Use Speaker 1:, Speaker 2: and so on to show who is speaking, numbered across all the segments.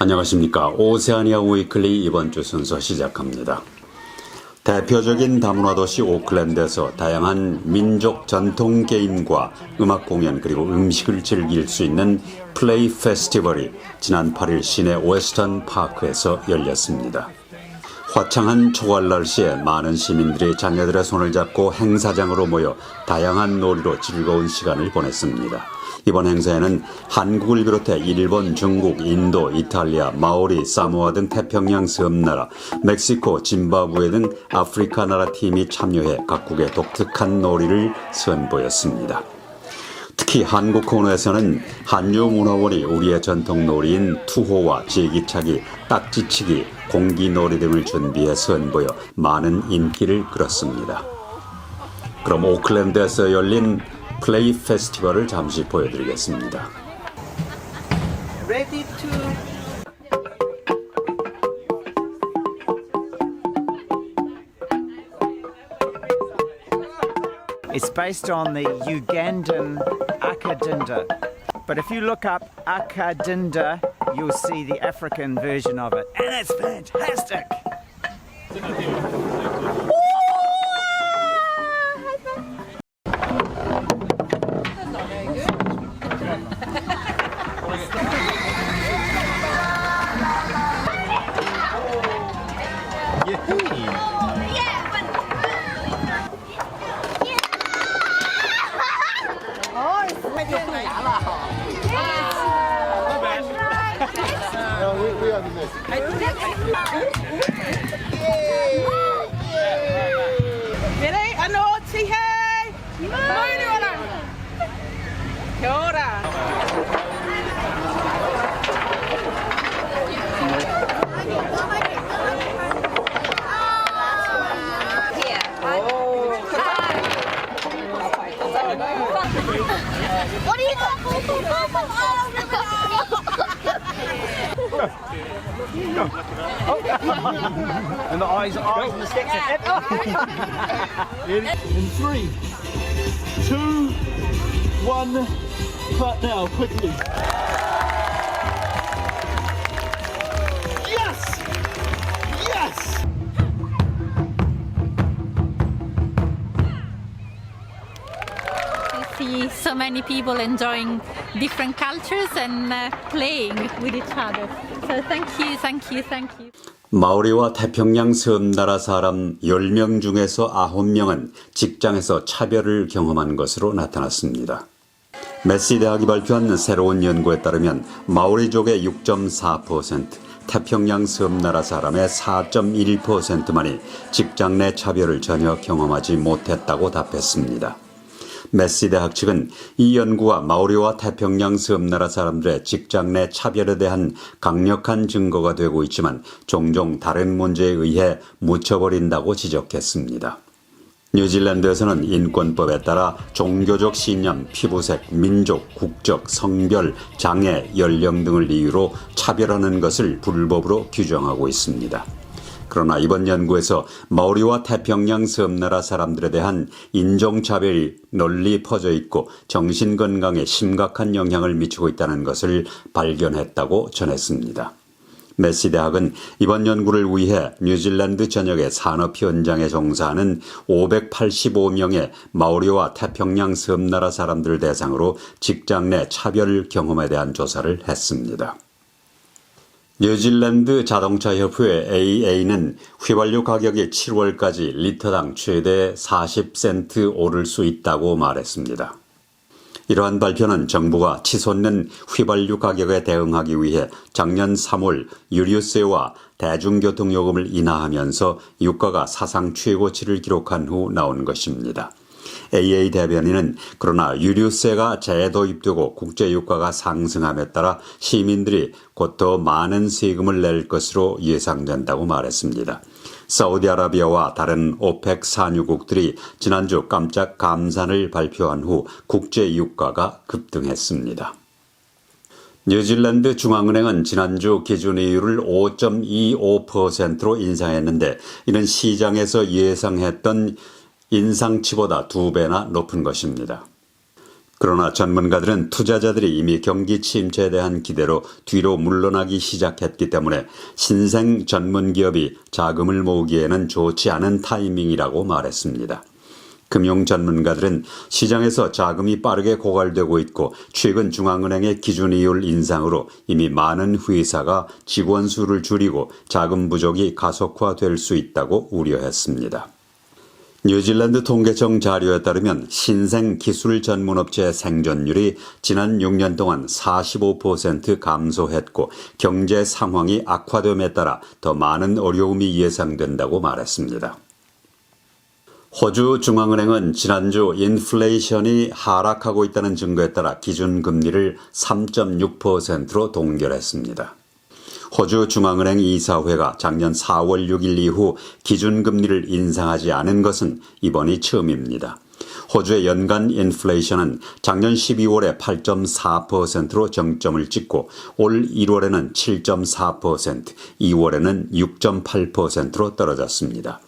Speaker 1: 안녕하십니까. 오세아니아 위클리 이번 주 순서 시작합니다. 대표적인 다문화 도시 오클랜드에서 다양한 민족 전통 게임과 음악 공연 그리고 음식을 즐길 수 있는 플레이 페스티벌이 지난 8일 시내 웨스턴 파크에서 열렸습니다. 화창한 초가을 날씨에 많은 시민들이 자녀들의 손을 잡고 행사장으로 모여 다양한 놀이로 즐거운 시간을 보냈습니다. 이번 행사에는 한국을 비롯해 일본, 중국, 인도, 이탈리아, 마오리, 사모아 등 태평양 섬나라, 멕시코, 짐바브웨 등 아프리카 나라 팀이 참여해 각국의 독특한 놀이를 선보였습니다. 특히 한국 코너에서는 한류문화원이 우리의 전통 놀이인 투호와 제기차기, 딱지치기, 공기놀이 등을 준비해 선보여 많은 인기를 끌었습니다. 그럼 오클랜드에서 열린 플레이 페스티벌을 잠시 보여드리겠습니다.
Speaker 2: Ready to It's based on the Ugandan Akadinda. But if you look up Akadinda, you'll see the African version of it. And it's fantastic!
Speaker 3: Ready? Ano, say hey! Morning, wala. Kia ora.
Speaker 4: What are you doing?
Speaker 2: And the eyes and the sticks
Speaker 5: In 3, 2, 1, cut now, quickly. Yes! Yes!
Speaker 6: I see so many people enjoying different cultures and playing with each other. So thank you.
Speaker 1: 마오리와 태평양 섬나라 사람 10명 중에서 9명은 직장에서 차별을 경험한 것으로 나타났습니다. 메시 대학이 발표한 새로운 연구에 따르면 마오리족의 6.4%, 태평양 섬나라 사람의 4.1%만이 직장 내 차별을 전혀 경험하지 못했다고 답했습니다. 메시 대학 측은 이 연구가 마오리와 태평양 섬나라 사람들의 직장 내 차별에 대한 강력한 증거가 되고 있지만 종종 다른 문제에 의해 묻혀버린다고 지적했습니다. 뉴질랜드에서는 인권법에 따라 종교적 신념, 피부색, 민족, 국적, 성별, 장애, 연령 등을 이유로 차별하는 것을 불법으로 규정하고 있습니다. 그러나 이번 연구에서 마오리와 태평양 섬나라 사람들에 대한 인종차별이 널리 퍼져 있고 정신건강에 심각한 영향을 미치고 있다는 것을 발견했다고 전했습니다. 메시 대학은 이번 연구를 위해 뉴질랜드 전역의 산업 현장에 종사하는 585명의 마오리와 태평양 섬나라 사람들 대상으로 직장 내 차별 경험에 대한 조사를 했습니다. 뉴질랜드 자동차 협회 AA는 휘발유 가격이 7월까지 리터당 최대 40센트 오를 수 있다고 말했습니다. 이러한 발표는 정부가 치솟는 휘발유 가격에 대응하기 위해 작년 3월 유류세와 대중교통요금을 인하하면서 유가가 사상 최고치를 기록한 후 나온 것입니다. AA 대변인은 그러나 유류세가 재도입되고 국제유가가 상승함에 따라 시민들이 곧 더 많은 세금을 낼 것으로 예상된다고 말했습니다. 사우디아라비아와 다른 오펙 산유국들이 지난주 깜짝 감산을 발표한 후 국제유가가 급등했습니다. 뉴질랜드 중앙은행은 지난주 기준이율을 5.25%로 인상했는데 이는 시장에서 예상했던 인상치보다 2배나 높은 것입니다. 그러나 전문가들은 투자자들이 이미 경기 침체에 대한 기대로 뒤로 물러나기 시작했기 때문에 신생 전문 기업이 자금을 모으기에는 좋지 않은 타이밍이라고 말했습니다. 금융 전문가들은 시장에서 자금이 빠르게 고갈되고 있고 최근 중앙은행의 기준이율 인상으로 이미 많은 회사가 직원 수를 줄이고 자금 부족이 가속화될 수 있다고 우려했습니다. 뉴질랜드 통계청 자료에 따르면 신생 기술 전문업체의 생존율이 지난 6년 동안 45% 감소했고 경제 상황이 악화됨에 따라 더 많은 어려움이 예상된다고 말했습니다. 호주 중앙은행은 지난주 인플레이션이 하락하고 있다는 증거에 따라 기준금리를 3.6%로 동결했습니다. 호주 중앙은행 이사회가 작년 4월 6일 이후 기준금리를 인상하지 않은 것은 이번이 처음입니다. 호주의 연간 인플레이션은 작년 12월에 8.4%로 정점을 찍고 올 1월에는 7.4%, 2월에는 6.8%로 떨어졌습니다.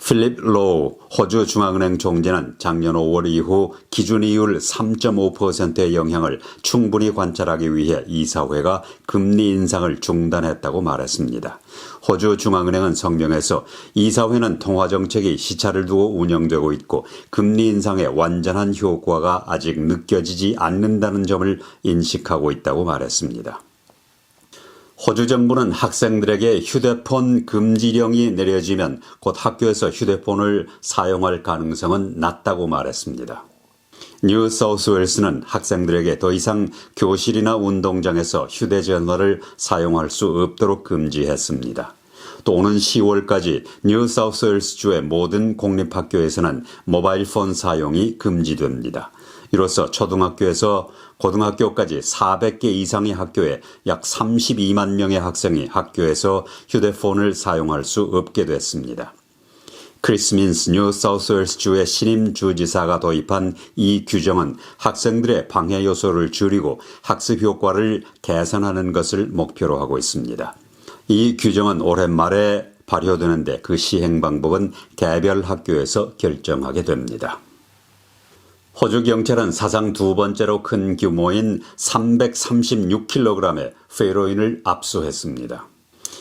Speaker 1: 필립 로우 호주 중앙은행 총재는 작년 5월 이후 기준이율 3.5%의 영향을 충분히 관찰하기 위해 이사회가 금리 인상을 중단했다고 말했습니다. 호주 중앙은행은 성명에서 이사회는 통화정책이 시차를 두고 운영되고 있고 금리 인상의 완전한 효과가 아직 느껴지지 않는다는 점을 인식하고 있다고 말했습니다. 호주 정부는 학생들에게 휴대폰 금지령이 내려지면 곧 학교에서 휴대폰을 사용할 가능성은 낮다고 말했습니다. 뉴 사우스웨일스는 학생들에게 더 이상 교실이나 운동장에서 휴대전화를 사용할 수 없도록 금지했습니다. 또 오는 10월까지 뉴 사우스웨일스주의 모든 공립학교에서는 모바일폰 사용이 금지됩니다. 이로써 초등학교에서 고등학교까지 400개 이상의 학교에 약 32만 명의 학생이 학교에서 휴대폰을 사용할 수 없게 됐습니다. 크리스 민스 뉴 사우스웨일스주의 신임 주지사가 도입한 이 규정은 학생들의 방해 요소를 줄이고 학습 효과를 개선하는 것을 목표로 하고 있습니다. 이 규정은 올해 말에 발효되는데 그 시행 방법은 개별 학교에서 결정하게 됩니다. 호주 경찰은 사상 두 번째로 큰 규모인 336kg의 페로인을 압수했습니다.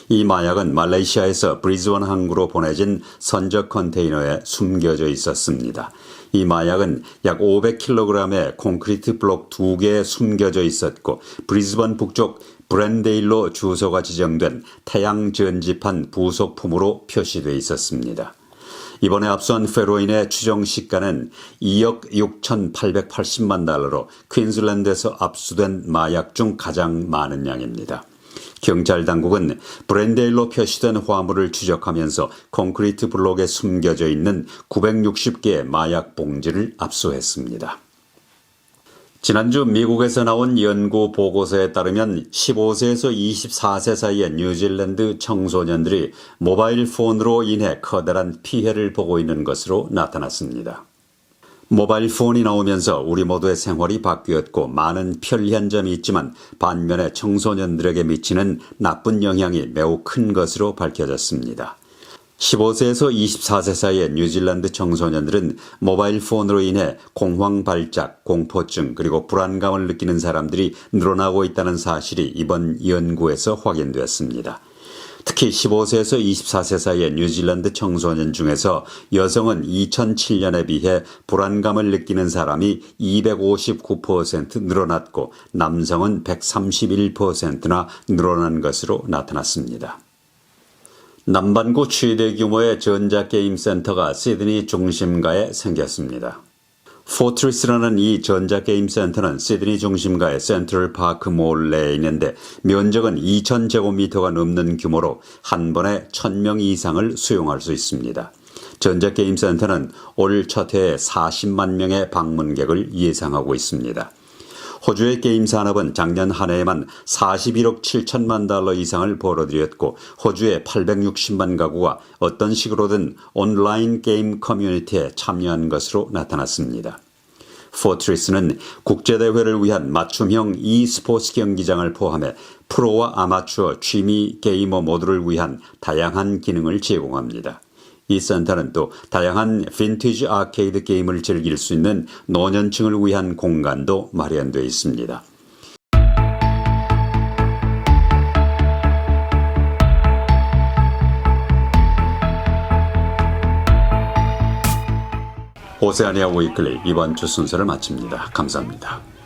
Speaker 1: 이 마약은 말레이시아에서 브리즈번 항구로 보내진 선적 컨테이너에 숨겨져 있었습니다. 이 마약은 약 500kg의 콘크리트 블록 2개에 숨겨져 있었고 브리즈번 북쪽 브랜데일로 주소가 지정된 태양 전지판 부속품으로 표시되어 있었습니다. 이번에 압수한 페로인의 추정 시가는 2억 6,880만 달러로 퀸즐랜드에서 압수된 마약 중 가장 많은 양입니다. 경찰 당국은 브랜데일로 표시된 화물을 추적하면서 콘크리트 블록에 숨겨져 있는 960개의 마약 봉지를 압수했습니다. 지난주 미국에서 나온 연구 보고서에 따르면 15세에서 24세 사이의 뉴질랜드 청소년들이 모바일 폰으로 인해 커다란 피해를 보고 있는 것으로 나타났습니다. 모바일 폰이 나오면서 우리 모두의 생활이 바뀌었고 많은 편리한 점이 있지만 반면에 청소년들에게 미치는 나쁜 영향이 매우 큰 것으로 밝혀졌습니다. 15세에서 24세 사이의 뉴질랜드 청소년들은 모바일 폰으로 인해 공황 발작, 공포증 그리고 불안감을 느끼는 사람들이 늘어나고 있다는 사실이 이번 연구에서 확인되었습니다. 특히 15세에서 24세 사이의 뉴질랜드 청소년 중에서 여성은 2007년에 비해 불안감을 느끼는 사람이 259% 늘어났고 남성은 131%나 늘어난 것으로 나타났습니다. 남반구 최대 규모의 전자게임 센터가 시드니 중심가에 생겼습니다. 포트리스라는 이 전자게임 센터는 시드니 중심가의 센트럴 파크 몰 내에 있는데 면적은 2,000제곱미터가 넘는 규모로 한 번에 1,000명 이상을 수용할 수 있습니다. 전자게임 센터는 올 첫 해에 40만 명의 방문객을 예상하고 있습니다. 호주의 게임 산업은 작년 한 해에만 41억 7천만 달러 이상을 벌어들였고 호주의 860만 가구가 어떤 식으로든 온라인 게임 커뮤니티에 참여한 것으로 나타났습니다. 포트리스는 국제대회를 위한 맞춤형 e스포츠 경기장을 포함해 프로와 아마추어 취미 게이머 모두를 위한 다양한 기능을 제공합니다. 이 센터는 또 다양한 빈티지 아케이드 게임을 즐길 수 있는 노년층을 위한 공간도 마련되어 있습니다. 오세아니아 위클리 이번 주 순서를 마칩니다. 감사합니다.